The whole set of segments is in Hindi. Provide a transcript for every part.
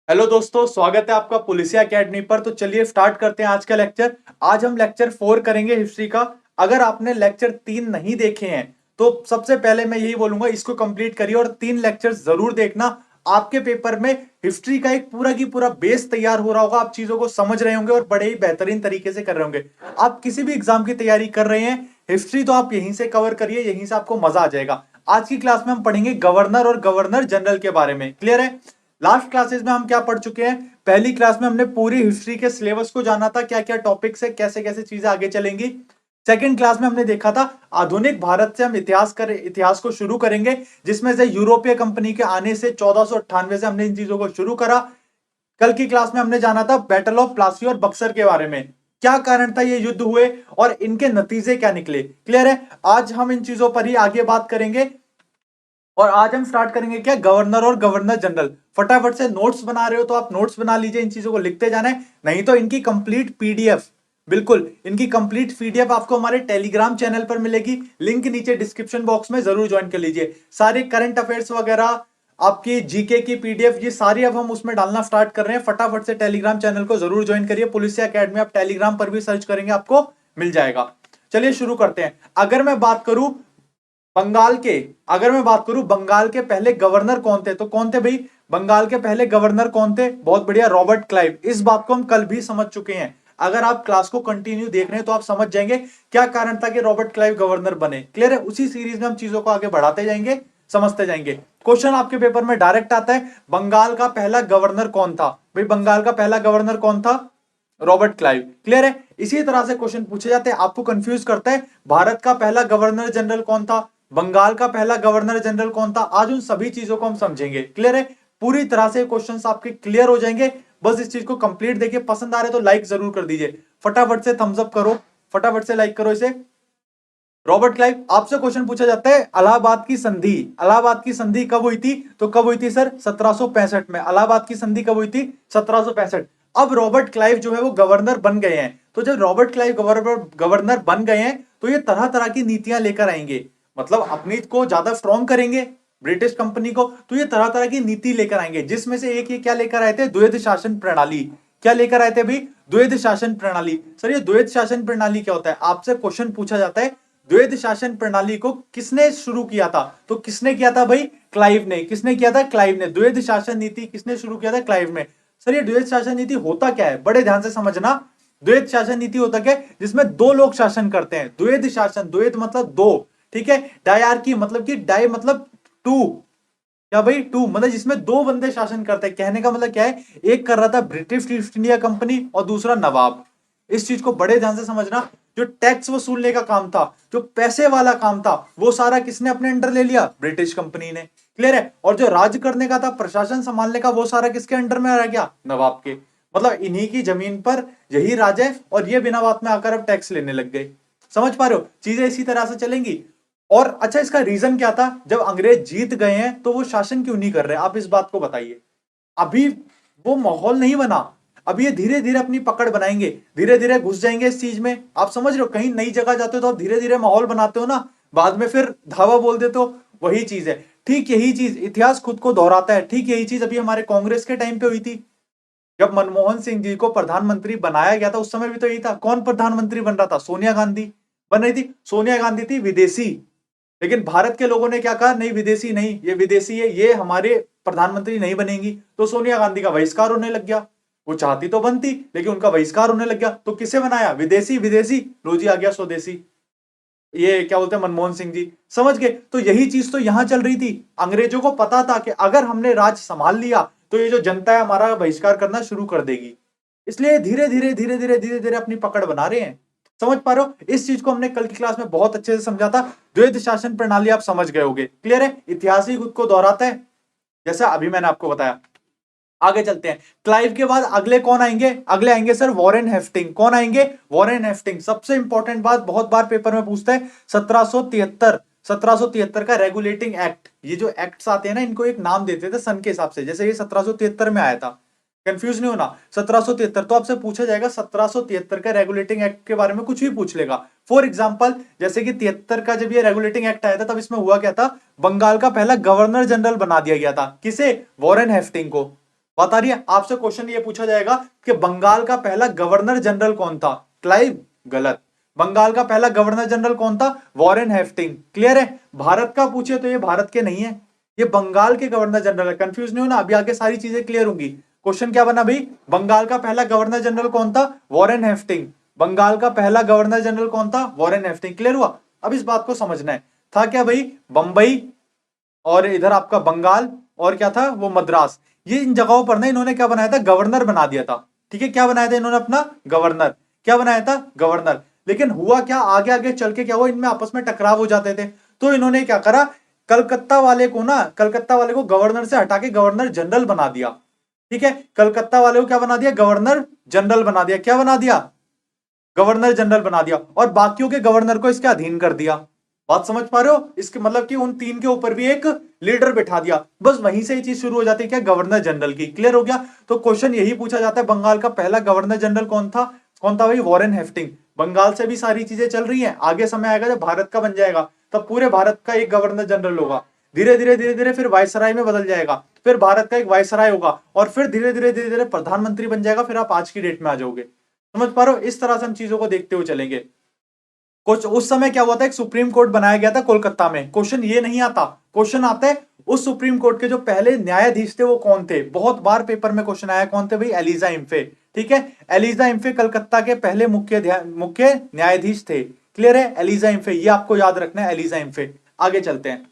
हेलो दोस्तों, स्वागत है आपका पुलिसिया एकेडमी पर। तो चलिए स्टार्ट करते हैं आज का लेक्चर। आज हम लेक्चर 4 करेंगे हिस्ट्री का। अगर आपने लेक्चर 3 नहीं देखे हैं तो सबसे पहले मैं यही बोलूंगा, इसको कंप्लीट करिए और 3 लेक्चर जरूर देखना। आपके पेपर में हिस्ट्री का एक पूरा की पूरा बेस तैयार हो रहा होगा, आप चीजों को समझ रहे होंगे और बड़े ही बेहतरीन तरीके से कर रहे होंगे। आप किसी भी एग्जाम की तैयारी कर रहे हैं, हिस्ट्री तो आप यहीं से कवर करिए, यहीं से आपको मजा आ जाएगा। आज की क्लास में हम पढ़ेंगे गवर्नर और गवर्नर जनरल के बारे में। क्लियर है? लास्ट क्लासेस में हम क्या पढ़ चुके हैं? पहली क्लास में हमने पूरी हिस्ट्री के सिलेबस को जाना था, क्या क्या टॉपिक्स है, कैसे कैसे चीजें आगे चलेंगी। सेकंड क्लास में हमने देखा था आधुनिक भारत से हम इतिहास को शुरू करेंगे, जिसमें से यूरोपीय कंपनी के आने से 1498 से हमने इन चीजों को शुरू करा। कल की क्लास में हमने जाना था बैटल ऑफ प्लासी और बक्सर के बारे में, क्या कारण था ये युद्ध हुए और इनके नतीजे क्या निकले। क्लियर है? आज हम इन चीजों पर ही आगे बात करेंगे। और आज हम स्टार्ट करेंगे क्या, गवर्नर और गवर्नर जनरल। फटाफट से नोट्स बना रहे हो तो आप नोट्स बना लीजिए, इन चीजों को लिखते जाना है, नहीं तो इनकी कंप्लीट पीडीएफ, बिल्कुल इनकी कंप्लीट पीडीएफ आपको हमारे टेलीग्राम चैनल पर मिलेगी। लिंक नीचे डिस्क्रिप्शन बॉक्स में जरूर ज्वाइन कर लीजिए। सारे करंट अफेयर्स वगैरह, आपकी जीके की पीडीएफ, ये सारी अब हम उसमें डालना स्टार्ट कर रहे हैं। फटाफट से टेलीग्राम चैनल को जरूर ज्वाइन करिए। पुलिसिया एकेडमी आप टेलीग्राम पर भी सर्च करेंगे, आपको मिल जाएगा। चलिए शुरू करते हैं। अगर मैं बात करूं बंगाल के पहले गवर्नर कौन थे, तो कौन थे भाई? बंगाल के पहले गवर्नर कौन थे? बहुत बढ़िया, रॉबर्ट क्लाइव। इस बात को हम कल भी समझ चुके हैं। अगर आप क्लास को कंटिन्यू देख रहे हैं तो आप समझ जाएंगे क्या कारण था कि रॉबर्ट क्लाइव गवर्नर बने। क्लियर है? उसी सीरीज में हम चीजों को आगे बढ़ाते जाएंगे, समझते जाएंगे। क्वेश्चन आपके पेपर में डायरेक्ट आता है, बंगाल का पहला गवर्नर कौन था? भाई बंगाल का पहला गवर्नर कौन था? Robert Clive. क्लियर है? इसी तरह से क्वेश्चन पूछे जाते हैं, आपको कंफ्यूज करता है भारत का पहला गवर्नर जनरल कौन था, बंगाल का पहला गवर्नर जनरल कौन था। आज उन सभी चीजों को हम समझेंगे। क्लियर है? पूरी तरह से क्वेश्चंस आपके क्लियर हो जाएंगे। बस इस चीज को कंप्लीट देखिए। पसंद आ रहे तो लाइक जरूर कर दीजिए, फटाफट से थम्स अप करो, फटाफट से लाइक करो इसे। रॉबर्ट क्लाइव, आपसे क्वेश्चन पूछा जाता है, इलाहाबाद की संधि, इलाहाबाद की संधि कब हुई थी? तो कब हुई थी सर? 1765 में। इलाहाबाद की संधि कब हुई थी? 1765। अब रॉबर्ट क्लाइव जो है वो गवर्नर बन गए हैं, तो जब रॉबर्ट क्लाइव गवर्नर बन गए हैं तो ये तरह तरह की नीतियां लेकर आएंगे, मतलब अपनी को ज्यादा स्ट्रॉन्ग करेंगे ब्रिटिश कंपनी को। तो ये तरह तरह की नीति लेकर आएंगे, जिसमें से एक ये क्या लेकर आए थे? द्वैध शासन प्रणाली। क्या लेकर आए थे भाई? द्वैध शासन प्रणाली। सर ये द्वैध शासन प्रणाली क्या होता है? आपसे क्वेश्चन पूछा जाता है द्वैध शासन प्रणाली को किसने शुरू किया था? तो किसने किया था भाई? क्लाइव ने। किसने किया था? क्लाइव ने। द्वैध शासन नीति किसने शुरू किया था? क्लाइव ने। सर ये द्वैध शासन नीति होता क्या है? बड़े ध्यान से समझना। द्वैध शासन नीति होता क्या है? जिसमें दो लोग शासन करते हैं। द्वैध शासन, द्वैध मतलब दो, ठीक है। डायआर्की मतलब कि डाई मतलब टू, क्या भाई? टू मतलब जिसमें दो बंदे शासन करते हैं। कहने का मतलब क्या है, एक कर रहा था ब्रिटिश ईस्ट इंडिया कंपनी और दूसरा नवाब। इस चीज को बड़े ध्यान से समझना। जो टैक्स वसूलने का काम था, जो पैसे वाला काम था, वो सारा किसने अपने अंडर ले लिया? ब्रिटिश कंपनी ने। क्लियर है? और जो राज करने का था, प्रशासन संभालने का, वो सारा किसके अंडर में रह गया? नवाब के। मतलब इन्हीं की जमीन पर यही राज है और ये बिना बात में आकर अब टैक्स लेने लग गए। समझ पा रहे हो? चीजें इसी तरह से चलेंगी। और अच्छा, इसका रीजन क्या था? जब अंग्रेज जीत गए हैं तो वो शासन क्यों नहीं कर रहे? आप इस बात को बताइए। अभी वो माहौल नहीं बना। अब ये धीरे धीरे अपनी पकड़ बनाएंगे, धीरे धीरे घुस जाएंगे इस चीज में। आप समझ रहे हो? कहीं नई जगह जाते हो तो आप धीरे धीरे माहौल बनाते हो ना, बाद में फिर धावा बोल देते हो। वही चीज है। ठीक यही चीज इतिहास खुद को दोहराता है। ठीक यही चीज अभी हमारे कांग्रेस के टाइम पे हुई थी। जब मनमोहन सिंह जी को प्रधानमंत्री बनाया गया था, उस समय भी तो यही था। कौन प्रधानमंत्री बन रहा था? सोनिया गांधी बन रही थी। सोनिया गांधी थी विदेशी, लेकिन भारत के लोगों ने क्या कहा? नहीं, विदेशी नहीं, ये विदेशी है, ये हमारे प्रधानमंत्री नहीं बनेंगी। तो सोनिया गांधी का बहिष्कार होने लग गया। वो चाहती तो बनती, लेकिन उनका बहिष्कार होने लग गया। तो किसे बनाया? विदेशी, विदेशी, लो जी आ गया स्वदेशी। ये क्या बोलते हैं, मनमोहन सिंह जी। समझ गए? तो यही चीज तो यहां चल रही थी। अंग्रेजों को पता था कि अगर हमने राज संभाल लिया तो ये जो जनता है हमारा बहिष्कार करना शुरू कर देगी। इसलिए धीरे धीरे धीरे धीरे धीरे धीरे अपनी पकड़ बना रहे हैं। समझ पा रहे हो? इस चीज को हमने कल की क्लास में बहुत अच्छे से समझा था। द्वैध शासन प्रणाली आप समझ गए होगे। क्लियर है? इतिहास ही खुद को दोहराता है, जैसा अभी मैंने आपको बताया। आगे चलते हैं। क्लाइव के बाद अगले कौन आएंगे? अगले आएंगे सर वॉरेन हेस्टिंग। कौन आएंगे? Warren Hasting. सबसे इंपॉर्टेंट बात, बहुत बार पेपर में पूछता है, 1773 का रेगुलेटिंग एक्ट। ये जो एक्ट्स आते हैं ना, इनको एक नाम देते थे सन के हिसाब से। जैसे ये 1773 में आया था, कंफ्यूज नहीं होना। 1773 तो आपसे पूछा जाएगा 1773 का रेगुलेटिंग एक्ट के बारे में कुछ भी पूछ लेगा। फॉर एग्जांपल, जैसे कि 73 का जब ये रेगुलेटिंग एक्ट आया था, तब इसमें हुआ क्या था? बंगाल का पहला गवर्नर जनरल बना दिया गया था। किसे? वॉरेन हेस्टिंग को। बात आ रही है? आपसे क्वेश्चन ये पूछा जाएगा कि बंगाल का पहला गवर्नर जनरल कौन था? क्लाइव? गलत। बंगाल का पहला गवर्नर जनरल कौन था? Warren Hasting. क्लियर है? भारत का पूछे तो ये भारत के नहीं है, ये बंगाल के गवर्नर जनरल है। कंफ्यूज नहीं हो ना, अभी आगे सारी चीजें क्लियर होंगी। क्वेश्चन क्या बना भाई? बंगाल का पहला गवर्नर जनरल कौन था? Warren Hasting. बंगाल का पहला गवर्नर जनरल कौन था? Warren Hasting. क्लियर हुआ? अब इस बात को समझना है, था क्या भाई? बंबई और इधर आपका बंगाल, और क्या था वो? मद्रास। ये इन जगहों पर ना इन्होंने क्या बनाया था? गवर्नर बना दिया था। ठीक है, क्या बनाया था इन्होंने? अपना गवर्नर। क्या बनाया था? गवर्नर। लेकिन हुआ क्या, आगे आगे चल के क्या हुआ, इनमें आपस में टकराव हो जाते थे। तो इन्होंने क्या करा, कलकत्ता वाले को ना, कलकत्ता वाले को गवर्नर से हटा के गवर्नर जनरल बना दिया। ठीक है, कलकत्ता वाले को क्या बना दिया? गवर्नर जनरल बना दिया। क्या बना दिया? गवर्नर जनरल बना दिया। और बाकियों के गवर्नर को इसके अधीन कर दिया। बात समझ पा रहे हो? इसके मतलब कि उन तीन के ऊपर भी एक लीडर बिठा दिया। बस वहीं से ये चीज शुरू हो जाती है, क्या? गवर्नर जनरल की। क्लियर हो गया? तो क्वेश्चन यही पूछा जाता है, बंगाल का पहला गवर्नर जनरल कौन था? कौन था भाई? Warren Hasting. बंगाल से भी सारी चीजें चल रही हैं, आगे समय आएगा जब भारत का बन जाएगा तब पूरे भारत का एक गवर्नर जनरल होगा। धीरे धीरे धीरे धीरे फिर वायसराय में बदल जाएगा, फिर भारत का एक वायसराय होगा, और फिर धीरे धीरे धीरे धीरे प्रधानमंत्री बन जाएगा। फिर आप आज की डेट में आ जाओगे। समझ पा रहे हो? इस तरह से हम चीजों को देखते हुए चलेंगे। कुछ उस समय क्या हुआ था, एक सुप्रीम कोर्ट बनाया गया था कोलकाता में। क्वेश्चन ये नहीं आता, क्वेश्चन आता है उस सुप्रीम कोर्ट के जो पहले न्यायाधीश थे वो कौन थे। बहुत बार पेपर में क्वेश्चन आया, कौन थे भाई? एलिजा इम्फे। ठीक है, एलिजा इम्फे कलकत्ता के पहले मुख्य न्यायाधीश थे। क्लियर है? एलिजा इम्फे, ये आपको याद रखना है, एलिजा इम्फे। आगे चलते हैं,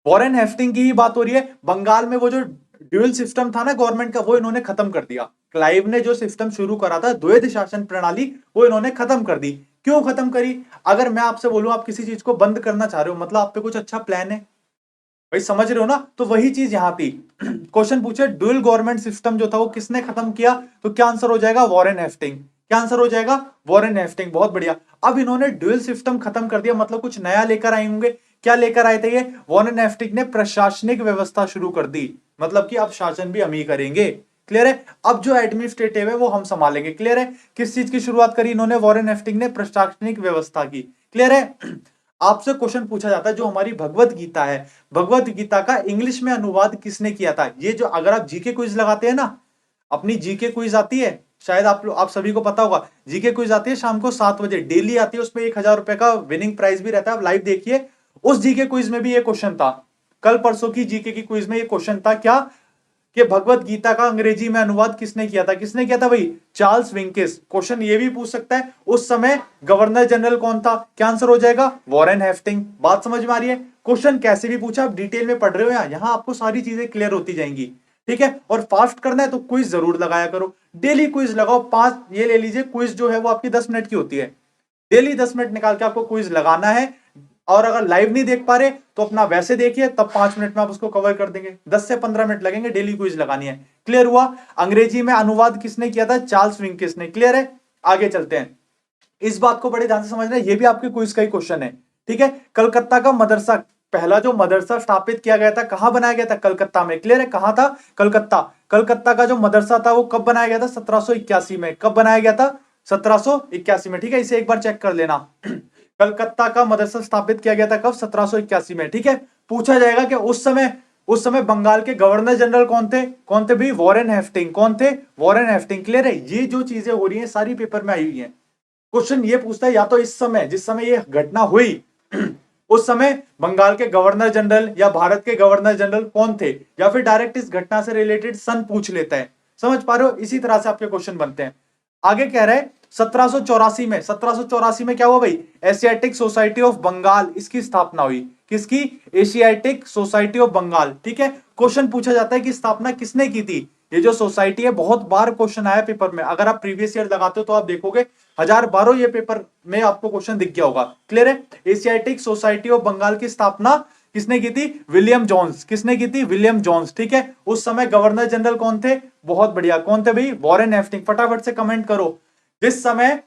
वॉरेन हेस्टिंग की ही बात हो रही है। बंगाल में वो जो ड्यूअल सिस्टम था ना गवर्नमेंट का, वो इन्होंने खत्म कर दिया। क्लाइव ने जो सिस्टम शुरू करा था, द्वैध शासन प्रणाली, वो इन्होंने खत्म कर दी। क्यों खत्म करी? अगर मैं आपसे बोलूं आप किसी चीज को बंद करना चाह रहे हो, मतलब आप पे कुछ अच्छा प्लान है भाई, समझ रहे हो ना? तो वही चीज यहां थी। क्वेश्चन पूछे ड्यूअल गवर्नमेंट सिस्टम जो था वो किसने खत्म किया, तो क्या आंसर हो जाएगा? Warren Hasting. क्या आंसर हो जाएगा? Warren Hasting. बहुत बढ़िया। अब इन्होंने ड्यूअल सिस्टम खत्म कर दिया, मतलब कुछ नया लेकर आए होंगे। क्या लेकर आए थे ये? वॉरेन हेस्टिंग ने प्रशासनिक व्यवस्था शुरू कर दी, मतलब कि अब शासन भी हम ही करेंगे। क्लियर है? अब जो एडमिनिस्ट्रेटिव है वो हम संभालेंगे। क्लियर है? किस चीज की शुरुआत करी इन्होंने? वॉरेन हेस्टिंग ने प्रशासनिक व्यवस्था की। क्लियर है? आपसे क्वेश्चन पूछा जाता है, जो हमारी भगवत गीता है, भगवत गीता का इंग्लिश में अनुवाद किसने किया था? ये जो अगर आप जीके क्विज लगाते हैं ना, अपनी जीके क्विज आती है, शायद आप सभी को पता होगा, जीके क्विज आती है शाम को 7 बजे, डेली आती है। उसमें 1,000 रुपए का विनिंग प्राइज भी रहता है, आप लाइव देखिए। उस जीके क्विज में भी ये क्वेश्चन था, कल परसों की जीके की क्विज में ये क्वेश्चन था, क्या कि भगवत गीता का अंग्रेजी में अनुवाद किसने किया था? किसने किया था भाई? चार्ल्स विंकिस। क्वेश्चन ये भी पूछ सकता है उस समय गवर्नर जनरल कौन था? क्या आंसर हो जाएगा? Warren Hasting. बात समझ में आ रही है? क्वेश्चन कैसे भी पूछा, आप डिटेल में पढ़ रहे हो यहाँ आपको सारी चीजें क्लियर होती जाएंगी। ठीक है? और फास्ट करना है तो क्विज जरूर लगाया करो, डेली क्विज लगाओ। 5 ये ले लीजिए, क्विज जो है वो आपकी 10 मिनट की होती है। डेली 10 मिनट निकाल के आपको क्विज लगाना है। और अगर लाइव नहीं देख पा रहे तो अपना वैसे देखिए, तब 5 मिनट में आप उसको कवर कर देंगे। 10 से 15 मिनट लगेंगे, डेली क्विज लगानी है। क्लियर हुआ? अंग्रेजी में अनुवाद किसने किया था? चार्ल्स विंकिस ने। क्लियर है? आगे चलते हैं, इस बात को बड़े ध्यान से समझना है, ये भी आपके क्विज का ही क्वेश्चन है। ठीक है, कलकत्ता का मदरसा, पहला जो मदरसा स्थापित किया गया था, कहां बनाया गया था? कलकत्ता में। क्लियर है? कहां था? कलकत्ता। कलकत्ता का जो मदरसा था वो कब बनाया गया था? 1781 में। कब बनाया गया था? 1781 में। ठीक है, इसे एक बार चेक कर लेना। कलकत्ता का मदरसा स्थापित किया गया था कब? 1781 में। ठीक है, पूछा जाएगा कि उस समय बंगाल के गवर्नर जनरल कौन थे? कौन थे भाई? Warren Hasting. कौन थे? Warren Hasting. क्लियर है? ये जो चीजें हो रही हैं सारी पेपर में आई हुई हैं। क्वेश्चन ये पूछता है या तो इस समय, जिस समय ये घटना हुई उस समय बंगाल के गवर्नर जनरल या भारत के गवर्नर जनरल कौन थे, या फिर डायरेक्ट इस घटना से रिलेटेड सन पूछ लेता है। समझ पा रहे हो? इसी तरह से आपके क्वेश्चन बनते हैं। आगे कह रहे हैं 1784 में क्या हुआ भाई? एशियाटिक सोसाइटी ऑफ बंगाल, इसकी स्थापना हुई। किसकी? Asiatic society of Bengal. ठीक है, क्वेश्चन पूछा जाता है कि स्थापना किसने की थी? ये जो सोसाइटी है, बहुत बार क्वेश्चन आया पेपर में, अगर आप प्रीवियस ईयर लगाते हो तो आप देखोगे 1000 बार ये पेपर में आपको क्वेश्चन दिख गया होगा। क्लियर है? एशियाटिक सोसाइटी ऑफ बंगाल की स्थापना किसने की थी? William Jones. किसने की थी? William Jones. ठीक है, उस समय गवर्नर जनरल कौन थे? बहुत बढ़िया, कौन थे भाई? Warren Hasting. फटाफट से कमेंट करो, जिस समय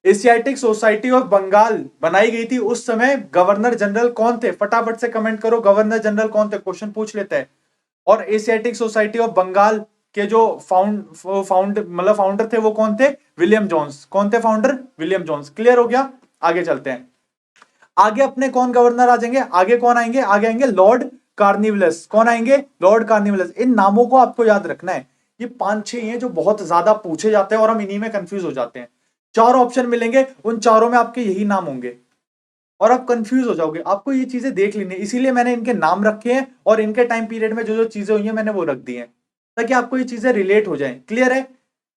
एशियाटिक सोसाइटी ऑफ बंगाल बनाई गई थी उस समय गवर्नर जनरल कौन थे? फटाफट से कमेंट करो, गवर्नर जनरल कौन थे? क्वेश्चन पूछ लेते हैं। और एशियाटिक सोसाइटी ऑफ बंगाल के जो फाउंडर थे वो कौन थे? William Jones. कौन थे फाउंडर? William Jones. क्लियर हो गया? आगे चलते हैं, आगे अपने कौन गवर्नर आ जाएंगे? आगे कौन आएंगे? आगे आएंगे लॉर्ड कार्निवलस, कौन आएंगे? लॉर्ड कार्निवलस। इन नामों को आपको याद रखना है, ये 5-6 हैं जो बहुत ज्यादा पूछे जाते हैं और हम इन्हीं में कंफ्यूज हो जाते हैं। 4 ऑप्शन मिलेंगे, उन चारों में आपके यही नाम होंगे और आप कंफ्यूज हो जाओगे। आपको ये चीजें देख लेनी है, इसीलिए मैंने इनके नाम रखे हैं और इनके टाइम पीरियड में जो जो चीजें हुई हैं मैंने वो रख दी हैं ताकि आपको ये चीजें रिलेट हो जाएं। क्लियर है?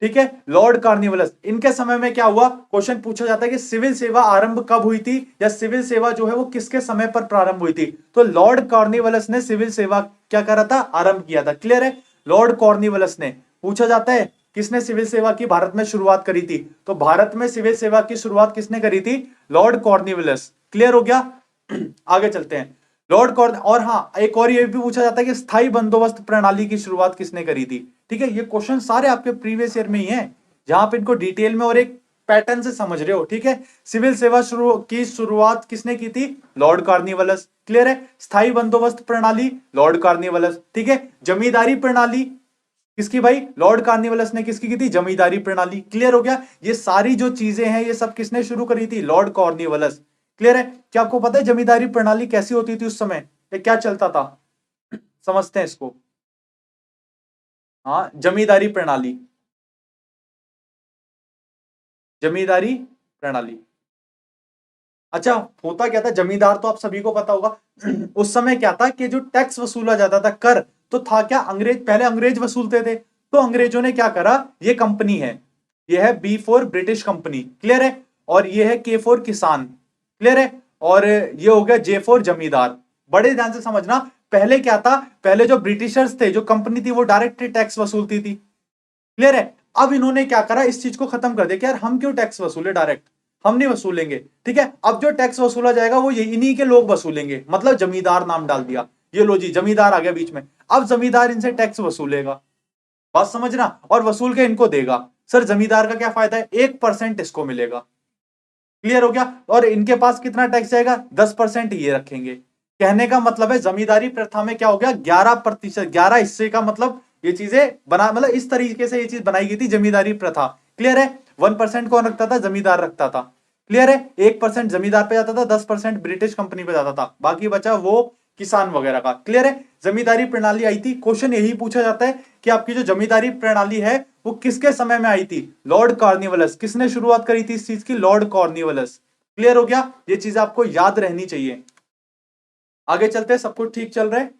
ठीक है। लॉर्ड कार्निवलस, इनके समय में क्या हुआ? क्वेश्चन पूछा जाता है कि सिविल सेवा आरंभ कब हुई थी या सिविल सेवा जो है वो किसके समय पर प्रारंभ हुई थी? तो लॉर्ड कॉर्निवलस ने सिविल सेवा क्या करा था? आरंभ किया था। क्लियर है? लॉर्ड कॉर्निवलस ने, पूछा जाता है किसने सिविल सेवा की भारत में शुरुआत करी थी? तो भारत में सिविल सेवा की शुरुआत किसने करी थी? लॉर्ड कॉर्निवलस। क्लियर हो गया? आगे चलते हैं। लॉर्ड कॉर्न, और हाँ एक और ये भी पूछा जाता है कि स्थायी बंदोबस्त प्रणाली की शुरुआत किसने करी थी? ठीक है, ये क्वेश्चन सारे आपके प्रीवियस ईयर में ही हैं, जहां पे इनको डिटेल में और एक पैटर्न से समझ रहे हो। ठीक है, सिविल सेवा की शुरुआत किसने की थी? लॉर्ड कार्निवलस। क्लियर है? स्थायी बंदोबस्त प्रणाली लॉर्ड कार्निवलस। ठीक है, जमींदारी प्रणाली किसकी भाई? लॉर्ड कार्निवलस ने किसकी की थी? जमींदारी प्रणाली। क्लियर हो गया? ये सारी जो चीजें हैं ये सब किसने शुरू करी थी? लॉर्ड कॉर्निवलस। क्लियर है? क्या आपको पता है जमींदारी प्रणाली कैसी होती थी उस समय, ये क्या चलता था? समझते हैं इसको। हाँ, जमींदारी प्रणाली, जमींदारी प्रणाली। अच्छा, होता क्या था? जमींदार तो आप सभी को पता होगा। उस समय क्या था कि जो टैक्स वसूला जाता था, कर, तो था क्या? अंग्रेज, पहले अंग्रेज वसूलते थे, तो अंग्रेजों ने क्या करा? ये कंपनी है, ये है B for British company. Clear है? और ये है के फॉर किसान। क्लियर है? और ये हो गया जे फॉर जमींदार। बड़े ध्यान से समझना, पहले क्या था? पहले जो ब्रिटिशर्स थे, जो कंपनी थी, वो डायरेक्ट टैक्स वसूलती थी। क्लियर है? अब इन्होंने क्या करा? इस चीज को खत्म कर दिया कि यार हम क्यों टैक्स वसूले, डायरेक्ट हम नहीं वसूलेंगे। ठीक है, अब जो टैक्स वसूला जाएगा वो ये इन्हीं के लोग वसूलेंगे, मतलब जमींदार नाम डाल दिया। ये लो जी, जमींदार आ गया बीच में। अब जमींदार इनसे टैक्स वसूलेगा, बात समझना, और वसूल के इनको देगा। सर जमींदार का क्या फायदा है? 1% इसको मिलेगा। क्लियर हो गया? और इनके पास कितना टैक्स जाएगा? 10% ये रखेंगे। कहने का मतलब है जमींदारी प्रथा में क्या हो गया? 11%, 11 हिस्से का मतलब ये चीजें बना, मतलब इस तरीके से ये चीज बनाई गई थी, जमींदारी प्रथा। क्लियर है? 1% कौन रखता था? जमींदार रखता था। क्लियर है? 1% जमींदार पे जाता था, 10% ब्रिटिश कंपनी पे जाता था, बाकी बचा वो किसान वगैरह का। क्लियर है? जमींदारी प्रणाली आई थी। क्वेश्चन यही पूछा जाता है कि आपकी जो जमींदारी प्रणाली है वो किसके समय में आई थी? लॉर्ड कॉर्निवलस। किसने शुरुआत करी थी इस चीज की? लॉर्ड कॉर्निवलस। क्लियर हो गया? ये चीज आपको याद रहनी चाहिए। आगे चलते हैं, सब कुछ ठीक चल रहा है?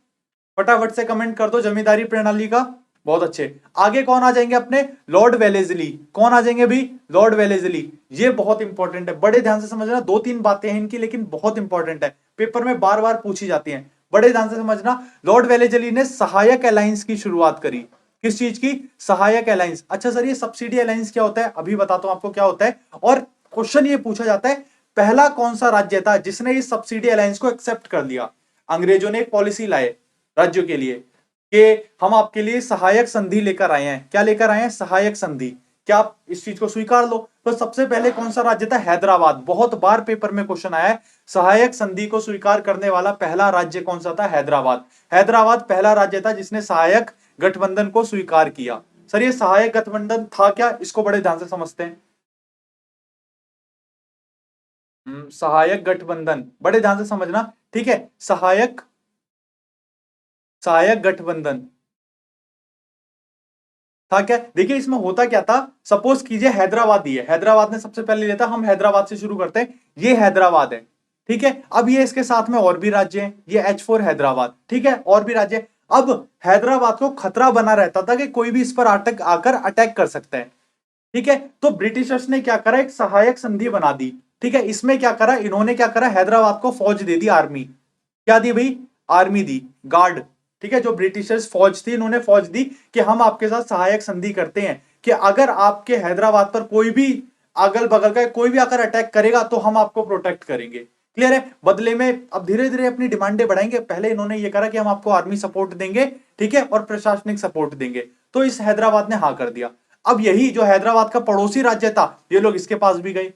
फटाफट से कमेंट कर दो जमींदारी प्रणाली का। बहुत अच्छे। आगे कौन आ जाएंगे अपने? Lord Wellesley. कौन आ जाएंगे भी? Lord Wellesley. ये बहुत इंपॉर्टेंट है, बड़े ध्यान से समझना, 2-3 बातें हैं इनकी लेकिन बहुत इंपॉर्टेंट है, पेपर में बार बार पूछी जाती हैं, बड़े ध्यान से समझना। लॉर्ड वेलेजली ने सहायक अलायंस की शुरुआत करी। किस चीज की? सहायक अलायंस। अच्छा सर, ये सब्सिडी अलायंस क्या होता है? अभी बताता हूं आपको क्या होता है। और क्वेश्चन ये पूछा जाता है, पहला कौन सा राज्य था जिसने इस सब्सिडी अलायंस को एक्सेप्ट कर लिया? अंग्रेजों ने एक पॉलिसी लाए राज्यों के लिए कि हम आपके लिए सहायक संधि लेकर आए हैं। क्या लेकर आए हैं? सहायक संधि। क्या आप इस चीज को स्वीकार लो? तो सबसे पहले कौन सा राज्य था? हैदराबाद। बहुत बार पेपर में क्वेश्चन आया है, सहायक संधि को स्वीकार करने वाला पहला राज्य कौन सा था? हैदराबाद। हैदराबाद पहला राज्य था जिसने सहायक गठबंधन को स्वीकार किया। सर ये सहायक गठबंधन था क्या? इसको बड़े ध्यान से समझते हैं। सहायक गठबंधन, बड़े ध्यान से समझना। ठीक है, सहायक, सहायक गठबंधन था क्या? देखिए इसमें होता क्या था, सपोज कीजिए हैदराबाद ही है, हैदराबाद ने सबसे पहले लिया था, हम हैदराबाद से शुरू करते हैं, ये हैदराबाद है। ठीक है, अब ये इसके साथ में और भी राज्य हैं, ये H4 हैदराबाद। ठीक है, और भी राज्य। अब हैदराबाद को खतरा बना रहता था कि कोई भी इस पर अटक आकर अटैक कर सकता है। ठीक है, तो ब्रिटिशर्स ने क्या करा? एक सहायक संधि बना दी। ठीक है, इसमें क्या करा इन्होंने? क्या करा? हैदराबाद को फौज दे दी, आर्मी। क्या दी भाई? आर्मी दी, गार्ड। ठीक है, जो ब्रिटिशर्स फौज थी, इन्होंने फौज दी कि हम आपके साथ सहायक संधि करते हैं कि अगर आपके हैदराबाद पर कोई भी अगल बगल का कोई भी आकर अटैक करेगा तो हम आपको प्रोटेक्ट करेंगे। क्लियर है? बदले में अब धीरे धीरे अपनी डिमांडें बढ़ाएंगे। पहले इन्होंने ये करा कि हम आपको आर्मी सपोर्ट देंगे, ठीक है, और प्रशासनिक सपोर्ट देंगे। तो इस हैदराबाद ने हाँ कर दिया। अब यही जो हैदराबाद का पड़ोसी राज्य था, ये लोग इसके पास भी गए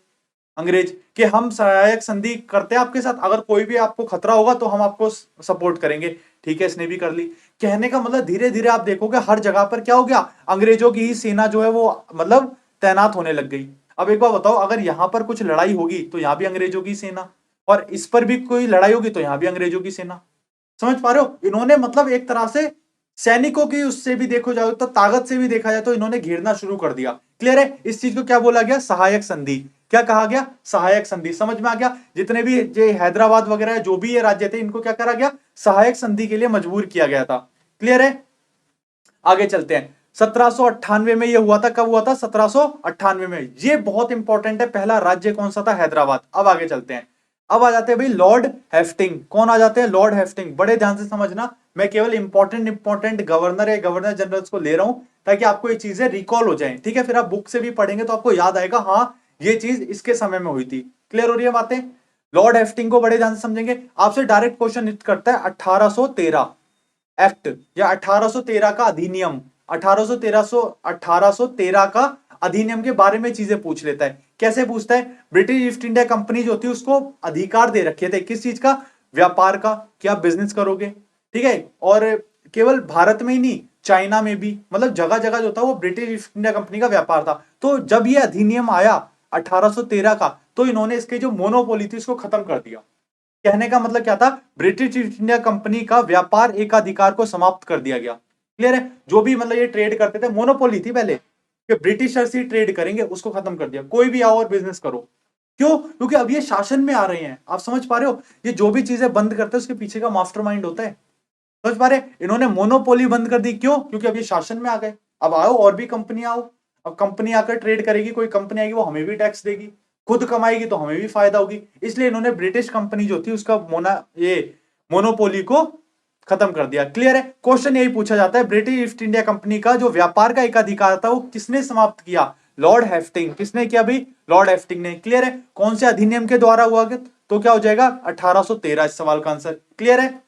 अंग्रेज, कि हम सहायक संधि करते हैं आपके साथ, अगर कोई भी आपको खतरा होगा तो हम आपको सपोर्ट करेंगे। ठीक है, इसने भी कर ली। कहने का मतलब धीरे धीरे आप देखोगे हर जगह पर क्या हो गया, अंग्रेजों की ही सेना जो है वो मतलब तैनात होने लग गई। अब एक बार बताओ, अगर यहां पर कुछ लड़ाई होगी तो यहां भी अंग्रेजों की सेना, और इस पर भी कोई लड़ाई होगी तो यहां भी अंग्रेजों की सेना। समझ पा रहे हो? इन्होंने मतलब एक तरह से सैनिकों की उससे भी देखो जाए तो ताकत से भी देखा जाए तो इन्होंने घेरना शुरू कर दिया। क्लियर है? इस चीज को क्या बोला गया? सहायक संधि। क्या कहा गया? सहायक संधि। समझ में आ गया? जितने भी ये हैदराबाद वगैरह जो भी ये राज्य थे इनको क्या करा गया? सहायक संधि के लिए मजबूर किया गया था। क्लियर है? आगे चलते हैं। 1798 में ये हुआ था। कब हुआ था? 1798 में। ये बहुत इंपॉर्टेंट है। पहला राज्य कौन सा था? हैदराबाद। अब आगे चलते हैं। अब आ जाते हैं भाई लॉर्ड हेस्टिंग। कौन आ जाते हैं? Lord Hasting. बड़े ध्यान से समझना, मैं केवल इंपॉर्टेंट गवर्नर या गवर्नर जनरल्स को ले रहा हूं ताकि आपको ये चीजें रिकॉल हो जाएं। ठीक है? फिर आप बुक से भी पढ़ेंगे तो आपको याद आएगा, हाँ ये चीज इसके समय में हुई थी। क्लियर हो रही है बातें? लॉर्ड हेस्टिंग को बड़े ध्यान से समझेंगे। आपसे डायरेक्ट क्वेश्चन हिट करता है 1813 एक्ट या 1813 का अधिनियम। 1813 का अधिनियम के बारे में चीजें पूछ लेता है। कैसे पूछता है? ब्रिटिश ईस्ट इंडिया कंपनी जो थी उसको अधिकार दे रखे थे किस चीज का? व्यापार का, कि आप बिजनेस करोगे। ठीक है? और केवल भारत में ही नहीं, चाइना में भी, मतलब जगह जगह जो था वो ब्रिटिश ईस्ट इंडिया कंपनी का व्यापार था। तो जब ये अधिनियम आया 1813 का, तो इन्होंने इसके जो मोनोपोली थी उसको खत्म कर दिया। कहने का मतलब क्या था? ब्रिटिश ईस्ट इंडिया कंपनी का व्यापार एकाधिकार को समाप्त कर दिया गया। क्लियर है? जो भी मतलब ये ट्रेड करते थे, मोनोपोली थी पहले कि ब्रिटिशर्स ही ट्रेड करेंगे, उसको खत्म कर दिया। कोई भी आओ और बिजनेस करो। क्यों? क्योंकि अब ये शासन में आ रहे हैं। आप समझ पा रहे हो? ये जो भी चीजें बंद करते हैं उसके पीछे का मास्टरमाइंड होता है। समझ पा रहे? इन्होंने मोनोपोली बंद कर दी। क्यों? क्योंकि अब ये शासन में आ गए। अब आओ और भी कंपनी आओ। अब कंपनी आकर ट्रेड करेगी, कोई कंपनी आएगी वो हमें भी टैक्स देगी, खुद कमाएगी तो हमें भी फायदा होगी। इसलिए इन्होंने ब्रिटिश कंपनी जो थी उसका मोनोपोली को खत्म कर दिया। क्लियर है? क्वेश्चन यही पूछा जाता है, ब्रिटिश ईस्ट इंडिया कंपनी का जो व्यापार का एकाधिकार था वो किसने समाप्त किया? Lord Hasting. किसने किया भाई? लॉर्ड हेस्टिंग ने। क्लियर है? कौन से अधिनियम के द्वारा हुआ? तो क्या हो जाएगा? 1813 इस सवाल का आंसर। क्लियर है?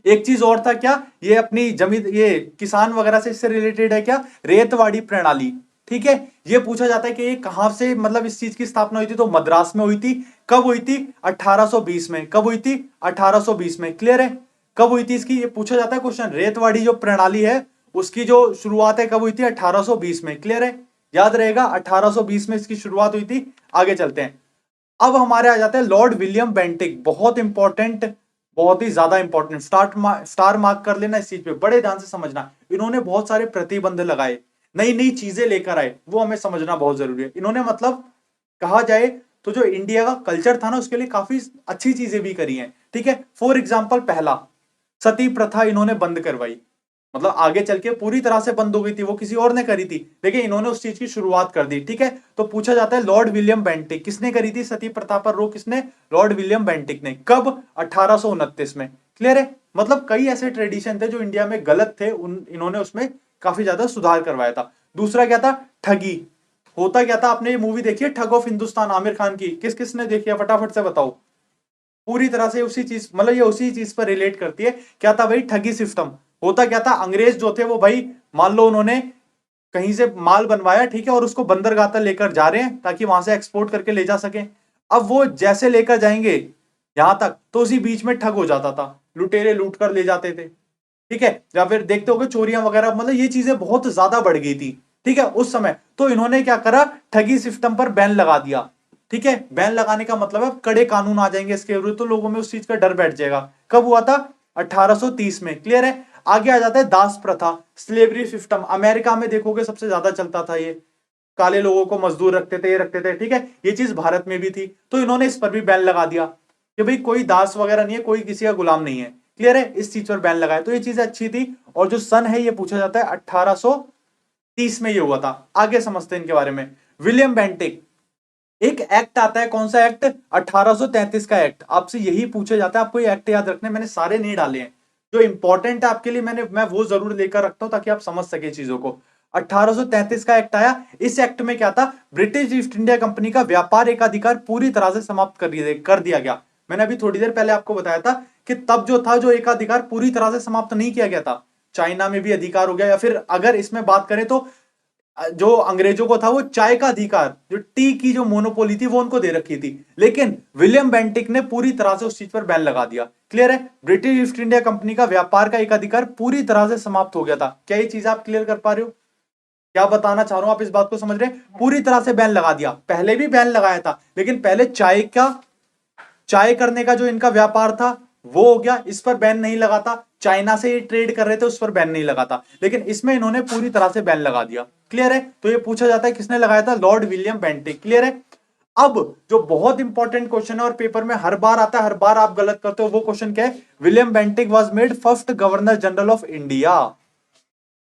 एक चीज और था क्या? ये अपनी जमीन, ये किसान वगैरह से इससे रिलेटेड है क्या? रेतवाड़ी प्रणाली। ठीक है? ये पूछा जाता है कि ये कहां से, मतलब इस चीज की स्थापना हुई थी? तो मद्रास में हुई थी। कब हुई थी? 1820 में। कब हुई थी? 1820 में। क्लियर है? कब हुई थी इसकी? ये पूछा जाता है क्वेश्चन। रेतवाड़ी जो प्रणाली है उसकी जो शुरुआत है कब हुई थी? 1820 में। क्लियर है? याद रहेगा 1820 में इसकी शुरुआत हुई थी। आगे चलते हैं। अब हमारे आ जाते हैं लॉर्ड विलियम बेंटिक। बहुत इंपॉर्टेंट, बहुत ही ज्यादा इंपॉर्टेंट। स्टार मार्क कर लेना इस चीज पे, बड़े ध्यान से समझना। इन्होंने बहुत सारे प्रतिबंध लगाए, नई नई चीजें लेकर आए, वो हमें समझना बहुत जरूरी है। इन्होंने मतलब कहा जाए तो जो इंडिया का कल्चर था ना उसके लिए काफी अच्छी चीजें भी करी हैं। ठीक है? फॉर एग्जाम्पल, पहला, सती प्रथा इन्होंने बंद करवाई। मतलब आगे चल के पूरी तरह से बंद हो गई थी, वो किसी और ने करी थी, लेकिन इन्होंने उस चीज की शुरुआत कर दी। ठीक है? तो पूछा जाता है लॉर्ड विलियम बेंटिक, किसने करी थी सती प्रथा पर रोक? किसने? लॉर्ड विलियम बेंटिक ने। कब? 1829 में। क्लियर है? मतलब कई ऐसे ट्रेडिशन थे जो इंडिया में गलत थे, इन्होंने उसमें काफी ज्यादा सुधार करवाया था। दूसरा क्या था? ठगी। होता क्या था? आपने ये मूवी देखी है ठग ऑफ हिंदुस्तान, आमिर खान की? किस किसने देखी है फटाफट से बताओ। पूरी तरह से उसी चीज, मतलब ये उसी चीज पर रिलेट करती है। क्या था भाई? ठगी सिस्टम। होता क्या था? अंग्रेज जो थे वो भाई, मान लो उन्होंने कहीं से माल बनवाया, ठीक है, और उसको बंदरगाह तक लेकर जा रहे हैं ताकि वहां से एक्सपोर्ट करके ले जा सके। अब वो जैसे लेकर जाएंगे यहां तक तो उसी बीच में ठग हो जाता था, लुटेरे लूट कर ले जाते थे। ठीक है? या फिर देखते हो चोरियां वगैरह, मतलब ये चीजें बहुत ज्यादा बढ़ गई थी। ठीक है? उस समय तो इन्होंने क्या करा? ठगी सिस्टम पर बैन लगा दिया। ठीक है? बैन लगाने का मतलब है कड़े कानून आ जाएंगे इसके विरुद्ध, तो लोगों में उस चीज का डर बैठ जाएगा। कब हुआ था? 1830 में। क्लियर है? आगे आ जाता है दास प्रथा, स्लेवरी सिस्टम। अमेरिका में देखोगे सबसे ज्यादा चलता था ये, काले लोगों को मजदूर रखते थे, ये रखते थे। ठीक है? ये चीज भारत में भी थी, तो इन्होंने इस पर भी बैन लगा दिया कि भाई कोई दास वगैरह नहीं है, कोई किसी का गुलाम नहीं है। क्लियर है? इस चीज पर बैन लगाया, तो ये चीज अच्छी थी। और जो सन है ये पूछा जाता है 1830 में ये हुआ था। आगे समझते हैं इनके बारे में। विलियम बेंटिक, एक एक्ट आता है, कौन सा एक्ट? 1833 का एक्ट। आपसे यही पूछा जाता है, आपको ये एक्ट याद रखने, मैंने सारे नहीं डाले हैं, जो इंपॉर्टेंट है आपके लिए मैं वो जरूर लेकर रखता हूं ताकि आप समझ सके चीजों को। 1833 का एक्ट आया। इस एक्ट में क्या था? ब्रिटिश ईस्ट इंडिया कंपनी का व्यापार एकाधिकार पूरी तरह से समाप्त कर दिया गया। मैंने अभी थोड़ी देर पहले आपको बताया था कि तब जो था, जो एकाधिकार पूरी तरह से समाप्त नहीं किया गया था। चाइना में भी अधिकार हो गया, या फिर अगर इसमें बात करें तो जो अंग्रेजों को था वो चाय का अधिकार, जो टी की जो मोनोपोली थी वो उनको दे रखी थी, लेकिन विलियम बेंटिक ने पूरी तरह से उस चीज पर बैन लगा दिया। क्लियर है? ब्रिटिश ईस्ट इंडिया कंपनी का व्यापार का एक अधिकार पूरी तरह से समाप्त हो गया था। क्या ये चीज आप क्लियर कर पा रहे हो? क्या बताना चाह रहा हूं? आप इस बात को समझ रहे हैं? पूरी तरह से बैन लगा दिया। पहले भी बैन लगाया था, लेकिन पहले चाय करने का जो इनका व्यापार था वो हो गया, इस पर बैन नहीं लगा था। चाइना से ये ट्रेड कर रहे थे, उस पर बैन नहीं लगा था, लेकिन इसमें इन्होंने पूरी तरह से बैन लगा दिया। क्लियर है? तो ये पूछा जाता है किसने लगाया था? Lord William Bentinck. क्लियर है? अब जो बहुत इंपॉर्टेंट क्वेश्चन है और पेपर में हर बार आता है, हर बार आप गलत करते हो, वो क्वेश्चन क्या है? William Bentinck was made first governor general of India.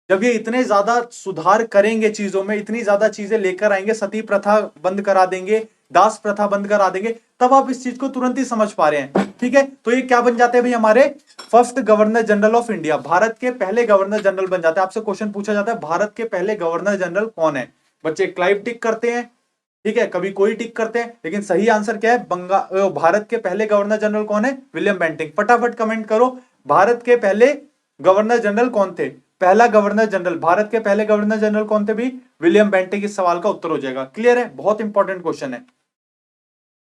जब ये इतने ज्यादा सुधार करेंगे चीजों में, इतनी ज्यादा चीजें लेकर आएंगे, सती प्रथा बंद करा देंगे, दास प्रथा बंद करा देंगे, तब आप इस चीज को तुरंत ही समझ पा रहे हैं। ठीक है? तो ये क्या बन जाते हैं भाई? हमारे first governor general of India, Bharat के पहले गवर्नर जनरल बन जाते हैं। आपसे क्वेश्चन पूछा जाता है भारत के पहले गवर्नर जनरल कौन है? बच्चे क्लाइव टिक करते हैं, ठीक है, कभी कोई टिक करते हैं, लेकिन सही आंसर क्या है? भारत के पहले गवर्नर जनरल कौन है? William Bentinck. फटाफट कमेंट करो, भारत के पहले गवर्नर जनरल कौन थे? पहला गवर्नर जनरल, भारत के पहले गवर्नर जनरल कौन थे भी? William Bentinck. इस सवाल का उत्तर हो जाएगा। क्लियर है? बहुत इंपॉर्टेंट क्वेश्चन है।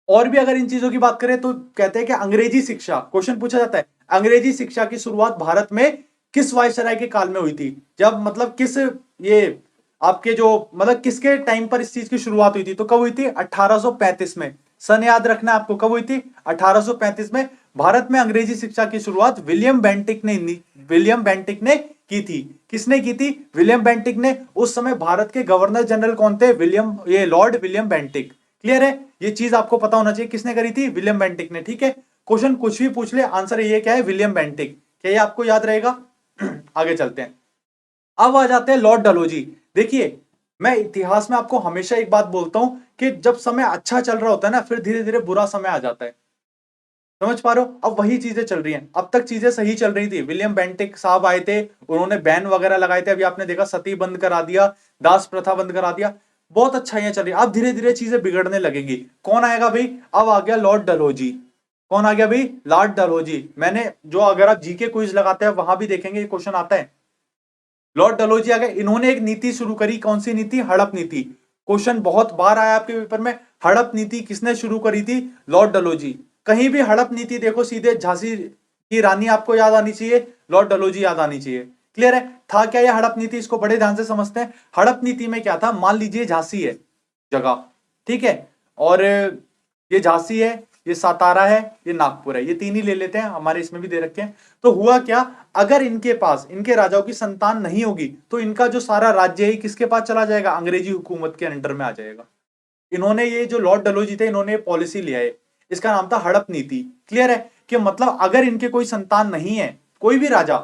और भी अगर इन चीजों की बात करें तो कहते हैं कि अंग्रेजी शिक्षा, क्वेश्चन पूछा जाता है अंग्रेजी शिक्षा की शुरुआत भारत में किस वायसराय के काल में हुई थी? जब मतलब किस ये आपके जो मतलब किसके टाइम पर इस चीज की शुरुआत हुई थी? तो कब हुई थी? 1835 में। सन याद रखना आपको, कब हुई थी? 1835 में भारत में अंग्रेजी शिक्षा की शुरुआत विलियम बेंटिक ने की थी। किसने की थी? विलियम बेंटिक ने। उस समय भारत के गवर्नर जनरल कौन थे? Lord William Bentinck. क्लियर है? ये चीज आपको पता होना चाहिए, किसने करी थी? विलियम बेंटिक ने। ठीक है? क्वेश्चन कुछ भी पूछ ले, आंसर ये क्या है? William Bentinck. क्या ये आपको याद रहेगा? आगे चलते हैं। अब आ जाते हैं लॉर्ड डलहौजी। देखिए, मैं इतिहास में आपको हमेशा एक बात बोलता हूं कि जब समय अच्छा चल रहा होता है ना, फिर धीरे धीरे बुरा समय आ जाता है। समझ पा रहे हो? अब वही चीजें चल रही हैं। अब तक चीजें सही चल रही थी, विलियम बेंटिक साहब आए थे, उन्होंने बैन वगैरह लगाए थे, अभी आपने देखा सती बंद करा दिया, दास प्रथा बंद करा दिया, बहुत अच्छाइयां चल रही है। अब धीरे धीरे चीजें बिगड़ने लगेंगी। कौन आएगा भाई? अब आ गया लॉर्ड डलहौजी। कौन आ गया भाई? लॉर्ड डलहौजी। मैंने जो, अगर आप जीके क्विज लगाते हैं वहां भी देखेंगे ये क्वेश्चन आता है। लॉर्ड डलहौजी आ गए। इन्होंने एक नीति शुरू करी, कौन सी नीति? हड़प नीति। क्वेश्चन बहुत बार आया आपके पेपर में, हड़प नीति किसने शुरू करी थी? लॉर्ड डलहौजी। कहीं भी हड़प नीति देखो, सीधे झांसी की रानी आपको याद आनी चाहिए, लॉर्ड डलहौजी याद आनी चाहिए। क्लियर है? था क्या ये हड़प नीति? इसको बड़े ध्यान से समझते हैं। हड़प नीति में क्या था? मान लीजिए झांसी है जगह, ठीक है, और ये झांसी है, ये सातारा है, ये नागपुर है, ये तीन ही ले लेते हैं, हमारे इसमें भी दे रखे हैं। तो हुआ क्या, अगर इनके पास, इनके राजाओं की संतान नहीं होगी तो इनका जो सारा राज्य है किसके पास चला जाएगा? अंग्रेजी हुकूमत के अंडर में आ जाएगा। इन्होंने ये जो लॉर्ड डलहौजी थे, इन्होंने पॉलिसी लिया है, इसका नाम था हड़प नीति। क्लियर है? कि मतलब अगर इनके कोई संतान नहीं है, कोई भी राजा,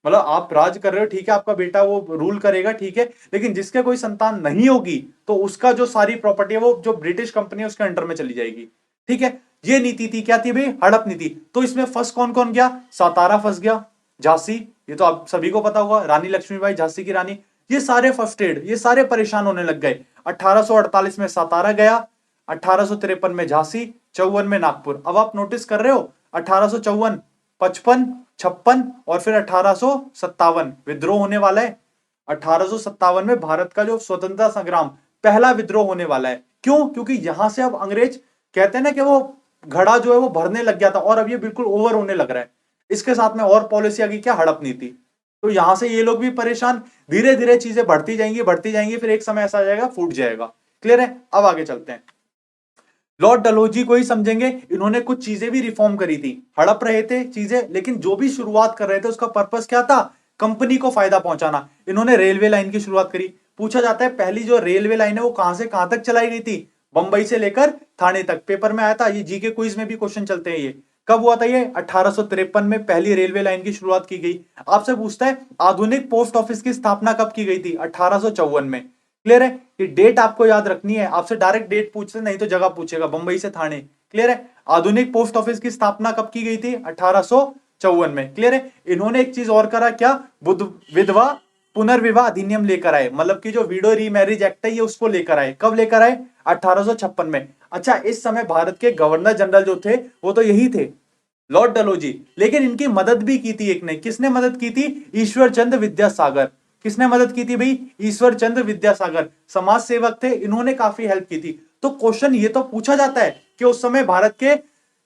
मतलब आप राज कर रहे हो, ठीक है, आपका बेटा वो रूल करेगा, ठीक है, लेकिन जिसके कोई संतान नहीं होगी तो उसका जो सारी प्रॉपर्टी है वो जो ब्रिटिश कंपनी है उसके अंडर में चली जाएगी। ठीक है? ये नीति थी, क्या थी भाई? हड़प नीति। तो इसमें फंस कौन कौन गया? सातारा फंस गया, झांसी, ये तो आप सभी को पता होगा, रानी लक्ष्मीबाई झांसी की रानी, ये सारे फर्स्टेड, ये सारे परेशान होने लग गए। 1848 में सातारा गया, 1853 में झांसी, 54 में नागपुर। अब आप नोटिस कर रहे हो, 1854, 55, 56 और फिर 1857 विद्रोह होने वाला है। 1857 में भारत का जो स्वतंत्रता संग्राम, पहला विद्रोह होने वाला है। क्यों? क्योंकि यहां से अब अंग्रेज, कहते हैं ना कि वो घड़ा जो है वो भरने लग गया था और अब ये बिल्कुल ओवर होने लग रहा है। इसके साथ में और पॉलिसी आ गई, क्या? हड़प नीति। तो यहां से ये लोग भी परेशान, धीरे धीरे चीजें बढ़ती जाएंगी, फिर एक समय ऐसा आ जाएगा फूट जाएगा। क्लियर है? अब आगे चलते हैं। लॉर्ड डलहौजी को ही समझेंगे। इन्होंने कुछ चीजें भी रिफॉर्म करी थी, हड़प रहे थे चीजें, लेकिन जो भी शुरुआत कर रहे थे उसका पर्पस क्या था? कंपनी को फायदा पहुंचाना। इन्होंने रेलवे लाइन की शुरुआत करी। पूछा जाता है पहली जो रेलवे लाइन है वो कहां से कहां तक चलाई गई थी? बंबई से लेकर थाने तक। पेपर में आया था, ये जीके क्विज में भी क्वेश्चन चलते हैं। ये कब हुआ था? ये 1853 में पहली रेलवे लाइन की शुरुआत की गई। आपसे पूछता है आधुनिक पोस्ट ऑफिस की स्थापना कब की गई थी? 1854 में। क्लियर है? ये डेट आपको याद रखनी है, आपसे डायरेक्ट डेट पूछते नहीं तो जगह पूछेगा, बंबई से थाने। क्लियर है? आधुनिक पोस्ट ऑफिस की स्थापना कब की गई थी? 1854 में। क्लियर है? इन्होंने एक चीज और करा, क्या? विधवा पुनर्विवाह अधिनियम लेकर आए, मतलब कि जो विडो रीमैरिज एक्ट है ये उसको लेकर आए। कब लेकर आए? 1856 में। अच्छा, इस समय भारत के गवर्नर जनरल जो थे वो तो यही थे, लॉर्ड डलहौजी, लेकिन इनकी मदद भी की थी एक ने। किसने मदद की थी? ईश्वर चंद्र विद्यासागर। किसने मदद की थी भाई? ईश्वर चंद्र विद्यासागर, समाज सेवक थे, इन्होंने काफी हेल्प की थी। तो क्वेश्चन ये तो पूछा जाता है कि उस समय भारत के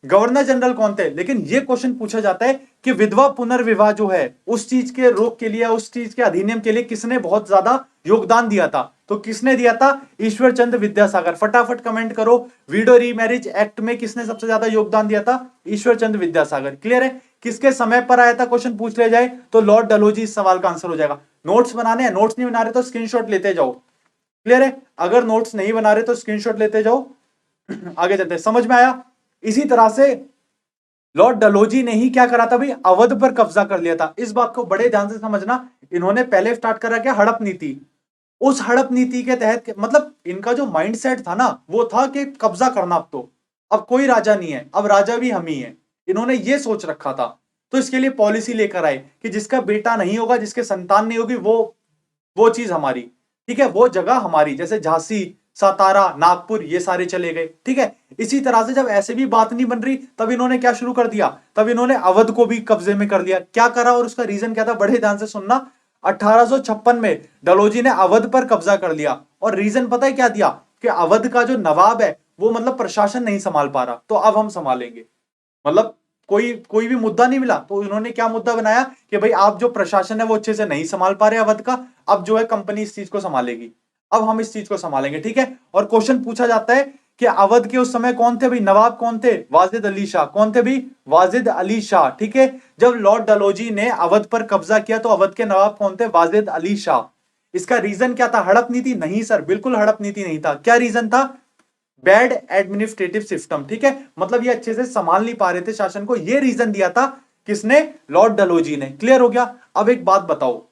गवर्नर जनरल कौन थे, लेकिन ये क्वेश्चन पूछा जाता है कि विधवा पुनर्विवाह जो है उस चीज के रोक के लिए, उस चीज के अधिनियम के लिए किसने बहुत ज्यादा योगदान दिया था? तो किसने दिया था? ईश्वर चंद्र विद्यासागर। फटाफट कमेंट करो, विडो रीमैरिज एक्ट में किसने सबसे ज्यादा योगदान दिया था? ईश्वर चंद्र विद्यासागर। क्लियर है? किसके समय पर आया था क्वेश्चन पूछ ले जाए तो लॉर्ड डलहौजी इस सवाल का आंसर हो जाएगा। नोट्स बनाने हैं, नोट्स नहीं बना रहे तो स्क्रीनशॉट लेते जाओ। क्लियर है? अगर नोट्स नहीं बना रहे तो स्क्रीनशॉट लेते जाओ। आगे चलते हैं, समझ में आया? इसी तरह से लॉर्ड डलहौजी ने ही क्या करा था भाई, अवध पर कब्जा कर लिया था। इस बात को बड़े ध्यान से समझना। इन्होंने पहले स्टार्ट करा क्या, हड़प नीति। उस हड़प नीति के तहत मतलब इनका जो माइंडसेट था ना वो था कि कब्जा करना, अब कोई राजा नहीं है, अब राजा भी हम ही है। इन्होंने ये सोच रखा था। तो इसके लिए पॉलिसी लेकर आए कि जिसका बेटा नहीं होगा, जिसके संतान नहीं होगी, वो चीज हमारी, ठीक है, वो जगह हमारी। जैसे झांसी, सातारा, नागपुर, ये सारे चले गए, ठीक है। इसी तरह से जब ऐसे भी बात नहीं बन रही तब इन्होंने क्या शुरू कर दिया, तब इन्होंने अवध को भी कब्जे में कर लिया। क्या करा और उसका रीजन क्या था, बड़े ध्यान से सुनना। 1856 में डलहौजी ने अवध पर कब्जा कर लिया और रीजन पता है क्या दिया, कि अवध का जो नवाब है वो मतलब प्रशासन नहीं संभाल पा रहा, तो अब हम संभालेंगे। मतलब कोई भी मुद्दा नहीं मिला तो इन्होंने क्या मुद्दा बनाया कि भाई आप जो प्रशासन है वो अच्छे से नहीं संभाल पा रहे अवध का, अब जो है कंपनी इस चीज को संभालेगी, अब हम इस चीज को संभालेंगे, ठीक है। और क्वेश्चन पूछा जाता है कि अवध के उस समय कौन थे भाई, नवाब कौन थे, वाजिद अली शाह। कौन थे भाई, वाजिद अली शाह, ठीक है। जब लॉर्ड डलहौजी ने अवध पर कब्जा किया तो अवध के नवाब कौन थे, वाजिद अली शाह। इसका रीजन क्या था, हड़प नीति? नहीं सर, बिल्कुल हड़प नीति नहीं था। क्या रीजन था, बैड एडमिनिस्ट्रेटिव सिस्टम, ठीक है। मतलब ये अच्छे से संभाल नहीं पा रहे थे शासन को, ये रीजन दिया था किसने, लॉर्ड डलहौजी ने। क्लियर हो गया? अब एक बात बताओ,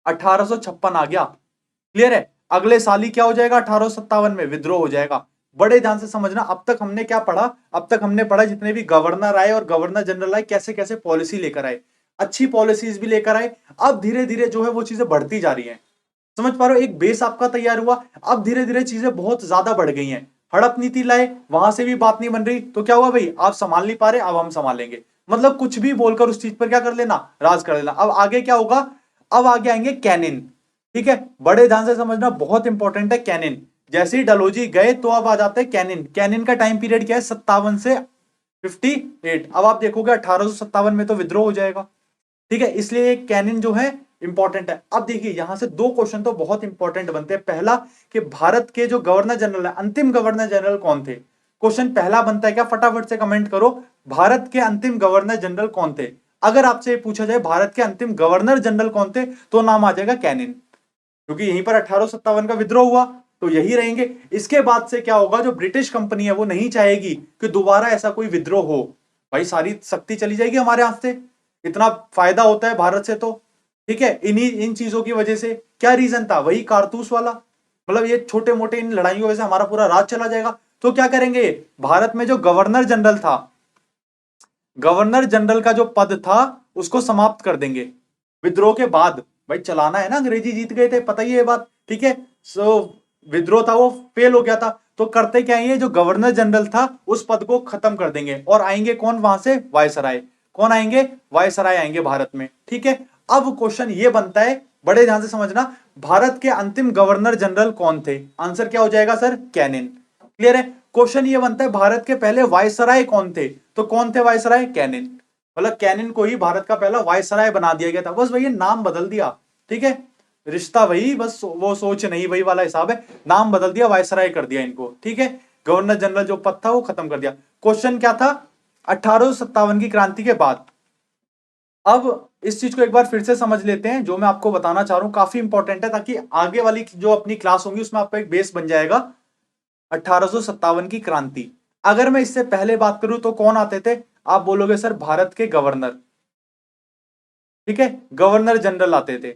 1856 आ गया, क्लियर है। अगले साल ही क्या हो जाएगा, 1857 में विद्रोह हो जाएगा। बड़े ध्यान से समझना। अब तक हमने क्या पढ़ा, अब तक हमने पढ़ा जितने भी गवर्नर आए और गवर्नर जनरल आए कैसे कैसे पॉलिसी लेकर आए, अच्छी पॉलिसीज भी लेकर आए। अब धीरे धीरे जो है वो चीजें बढ़ती जा रही हैं, समझ पा रहे हो, एक बेस आपका तैयार हुआ। अब धीरे धीरे चीजें बहुत ज्यादा बढ़ गई हैं। हड़प नीति लाए, वहां से भी बात नहीं बन रही तो क्या हुआ भाई, आप संभाल नहीं पा रहे, अब हम संभालेंगे। मतलब कुछ भी बोलकर उस चीज पर क्या कर लेना, राज कर लेना। अब आगे क्या होगा, अब आगे आएंगे कैनिन, ठीक है। बड़े ध्यान से समझना, बहुत इंपॉर्टेंट है कैनिन। जैसे ही डलहौजी गए तो अब आ जाते हैं कैनिन। कैनिन का टाइम पीरियड क्या है, 57 से 58। अब आप देखोगे 1857 में तो विद्रोह हो जाएगा, ठीक है। इसलिए कैनिन जो है इंपॉर्टेंट है। अब देखिए यहां से दो क्वेश्चन तो बहुत इंपॉर्टेंट बनते हैं। पहला कि भारत के जो गवर्नर जनरल है, अंतिम गवर्नर जनरल कौन थे, क्वेश्चन पहला बनता है क्या, फटाफट से कमेंट करो, भारत के अंतिम गवर्नर जनरल कौन थे। अगर आपसे पूछा जाए भारत के अंतिम गवर्नर जनरल कौन थे तो नाम आ जाएगा कैनिन, क्योंकि यहीं पर 1857 का विद्रोह हुआ तो यही रहेंगे। इसके बाद से क्या होगा, जो ब्रिटिश कंपनी है वो नहीं चाहेगी कि दोबारा ऐसा कोई विद्रोह हो, भाई सारी शक्ति चली जाएगी हमारे हाथ से, इतना फायदा होता है भारत से तो, ठीक है। इन चीजों की वजह से क्या रीजन था, वही कारतूस वाला, मतलब ये छोटे मोटे इन लड़ाइयों की वजह से हमारा पूरा राज चला जाएगा। तो क्या करेंगे, भारत में जो गवर्नर जनरल था, गवर्नर जनरल का जो पद था उसको समाप्त कर देंगे विद्रोह के बाद। भाई चलाना है ना, अंग्रेजी जीत गए थे, पता ही है ये बात, ठीक है। सो विद्रोह था वो फेल हो गया था, तो करते क्या है, जो गवर्नर जनरल था उस पद को खत्म कर देंगे और आएंगे कौन वहां से, वायसराय। कौन आएंगे, वायसराय आएंगे भारत में, ठीक है। अब क्वेश्चन ये बनता है, बड़े ध्यान से समझना, भारत के अंतिम गवर्नर जनरल कौन थे, आंसर क्या हो जाएगा सर, कैनिन। क्लियर है? क्वेश्चन ये बनता है भारत के पहले वायसराय कौन थे, तो कौन थे वायसराय, कैनिन। मतलब कैनिन को ही भारत का पहला वायसराय बना दिया गया था, बस भैया नाम बदल दिया, ठीक है। रिश्ता वही, बस वो सोच नहीं वही वाला हिसाब है, नाम बदल दिया, वायसराय कर दिया इनको, ठीक है। गवर्नर जनरल जो पद था वो खत्म कर दिया। क्वेश्चन क्या था, 1857 की क्रांति के बाद। अब इस चीज को एक बार फिर से समझ लेते हैं, जो मैं आपको बताना चाह रहा हूं काफी इंपॉर्टेंट है, ताकि आगे वाली जो अपनी क्लास होंगी उसमें आपका एक बेस बन जाएगा। 1857 की क्रांति, अगर मैं इससे पहले बात करूं तो कौन आते थे, आप बोलोगे सर भारत के गवर्नर, ठीक है, गवर्नर जनरल आते थे,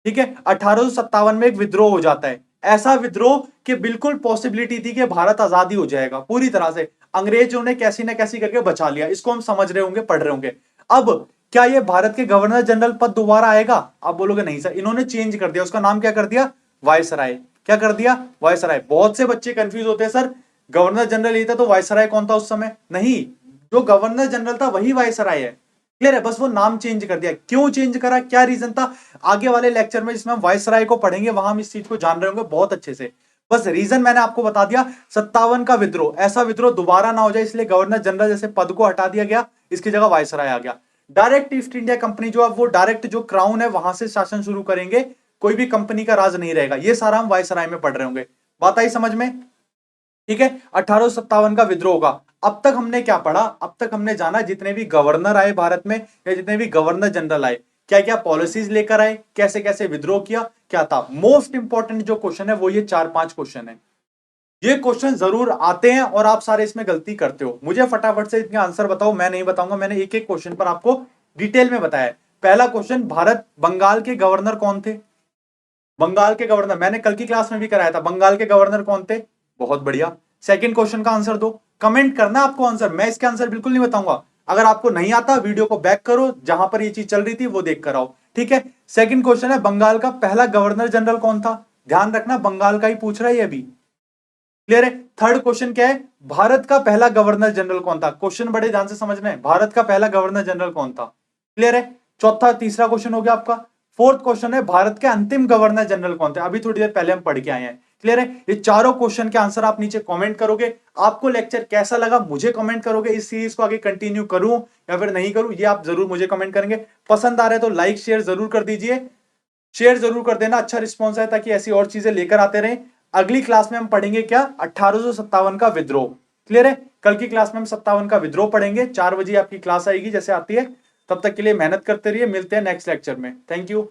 ठीक है। 1857 में एक विद्रोह हो जाता है, ऐसा विद्रोह कि बिल्कुल पॉसिबिलिटी थी कि भारत आजादी हो जाएगा पूरी तरह से, अंग्रेजों ने कैसी ना कैसी करके बचा लिया, इसको हम समझ रहे होंगे, पढ़ रहे होंगे। अब क्या ये भारत के गवर्नर जनरल पद दोबारा आएगा, आप बोलोगे नहीं सर, इन्होंने चेंज कर दिया, उसका नाम क्या कर दिया, वायसराय। क्या कर दिया, वायसराय। बहुत से बच्चे कंफ्यूज होते हैं, सर गवर्नर जनरल ही था तो वायसराय कौन था उस समय, नहीं, जो गवर्नर जनरल था वही वायसराय है। क्लियर है, बस वो नाम चेंज कर दिया। क्यों चेंज करा, क्या रीजन था, आगे वाले लेक्चर में जिसमें हम वायसराय को पढ़ेंगे वहां हम इस चीज को जान रहे होंगे बहुत अच्छे से। बस रीजन मैंने आपको बता दिया, 57 का विद्रोह, ऐसा विद्रोह दोबारा ना हो जाए इसलिए गवर्नर जनरल जैसे पद को हटा दिया गया, इसकी जगह वायसराय आ गया। डायरेक्ट ईस्ट इंडिया कंपनी जो है वो डायरेक्ट जो क्राउन है वहां से शासन शुरू करेंगे, कोई भी कंपनी का राज नहीं रहेगा। ये सारा हम वायसराय में पढ़ रहे होंगे, बात आई समझ में। ठीक है, 1857 का विद्रोह होगा। अब तक हमने क्या पढ़ा, अब तक हमने जाना जितने भी गवर्नर आए भारत में या जितने भी गवर्नर जनरल आए, क्या क्या पॉलिसीज लेकर आए, कैसे कैसे विद्रोह किया, क्या था। मोस्ट इंपॉर्टेंट जो क्वेश्चन है वो ये 4-5 क्वेश्चन है। ये क्वेश्चन जरूर आते हैं और आप सारे इसमें गलती करते हो। मुझे फटाफट से इनके आंसर बताओ, मैं नहीं बताऊंगा, मैंने एक एक क्वेश्चन पर आपको डिटेल में बताया। पहला क्वेश्चन, भारत बंगाल के गवर्नर कौन थे? बंगाल के गवर्नर मैंने कल की क्लास में भी कराया था, बंगाल के गवर्नर कौन थे? बहुत बढ़िया। सेकंड क्वेश्चन का आंसर दो, कमेंट करना आपको आंसर, मैं इसके आंसर बिल्कुल नहीं बताऊंगा। अगर आपको नहीं आता वीडियो को बैक करो, जहां पर ये चीज चल रही थी वो देख कर आओ, ठीक है। सेकंड क्वेश्चन है, बंगाल का पहला गवर्नर जनरल कौन था? ध्यान रखना, बंगाल का ही पूछ रहा है ये अभी, क्लियर है। थर्ड क्वेश्चन क्या है, भारत का पहला गवर्नर जनरल कौन था? क्वेश्चन बड़े ध्यान से समझना है, भारत का पहला गवर्नर जनरल कौन था, क्लियर है। चौथा तीसरा क्वेश्चन हो गया आपका। फोर्थ क्वेश्चन है, भारत के अंतिम गवर्नर जनरल कौन थे? अभी थोड़ी देर पहले हम पढ़ के आए हैं, क्लियर है। ये चारों क्वेश्चन के आंसर आप नीचे कमेंट करोगे। आपको लेक्चर कैसा लगा मुझे कमेंट करोगे, इस सीरीज को आगे कंटिन्यू करूं या फिर नहीं करूं, ये आप जरूर मुझे कमेंट करेंगे। पसंद आ रहा है तो लाइक शेयर जरूर कर दीजिए, शेयर जरूर कर देना, अच्छा रिस्पॉन्स है, ताकि ऐसी और चीजें लेकर आते रहें। अगली क्लास में हम पढ़ेंगे क्या, 1857 का विद्रोह, क्लियर है। कल की क्लास में हम 57 का विद्रोह पढ़ेंगे, 4 बजे आपकी क्लास आएगी जैसे आती है। तब तक के लिए मेहनत करते रहिए, मिलते हैं नेक्स्ट लेक्चर में। Thank you.